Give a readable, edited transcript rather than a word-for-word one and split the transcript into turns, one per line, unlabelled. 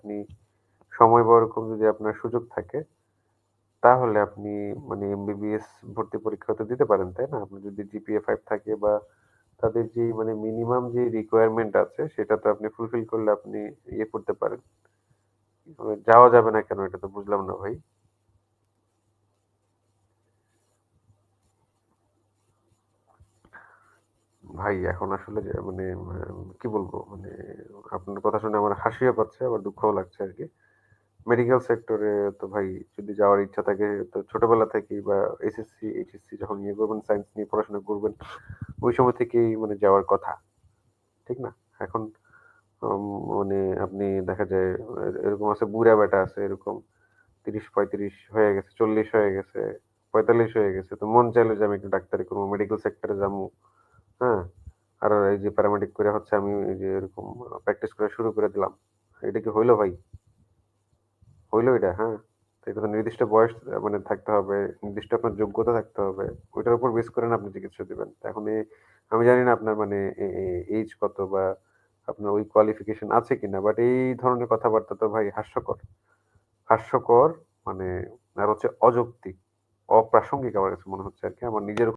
আপনি সময় বা ওরকম যদি আপনার সুযোগ থাকে, তাহলে আপনি মানে এমবিবিএস ভর্তি পরীক্ষা তো দিতে পারেন, তাই না? আপনার যদি জিপিএ 5 থাকে বা তাদের যেই মানে মিনিমাম যে রিকোয়ারমেন্ট আছে সেটা তো আপনি ফুলফিল করলে আপনি ইয়ে করতে পারেন। যাওয়া যাবে না কেন এটা তো বুঝলাম না ভাই। ভাই এখন আসলে যে মানে কি বলবো? মানে আপনার কথা শুনে আমার হাসিও পাচ্ছে আবার দুঃখও লাগছে আরকি। মেডিকেল সেক্টরে তো ভাই যদি যাওয়ার ইচ্ছা থাকে তো ছোটবেলা থেকেই বা এসএসসি, এইচএসসি যখন ইয়ে করবেন সায়েন্স নিয়ে পড়াশোনা করবেন, ওই সময় থেকেই মানে যাওয়ার কথা। ঠিক না? এখন আম মানে আপনি দেখা যায় এরকম আছে বুইড়া বেটা আছে এরকম ৩০-৩৫ হয়ে গেছে, ৪০ হয়ে গেছে, ৪৫ হয়ে গেছে। তো মন চাইলো যে আমি একটু ডাক্তারি করবো, মেডিকেল সেক্টরে যাবো। হ্যাঁ? আর এই যে প্যারামেডিক করে হচ্ছে আমি এই যে এরকম প্র্যাকটিস করা শুরু করে দিলাম। এটা কি হইল ভাই? হইল এটা? হ্যাঁ? তো এটা তো নির্দিষ্ট বয়স মানে থাকতে হবে, নির্দিষ্ট আপনার যোগ্যতা থাকতে হবে। ওইটার উপর বেস করে না আপনি চিকিৎসা দিবেন। তো এখন আমি জানি না আপনার মানে এইজ কত বা আপনার ওই কোয়ালিফিকেশন আছে কিনা। বাট এই ধরনের কথাবার্তা তো ভাই হাস্যকর। হাস্যকর মানে আর হচ্ছে অযৌক্তিক, অপ্রাসঙ্গিক আমার কাছে মনে হচ্ছে আরকি। আমার নিজের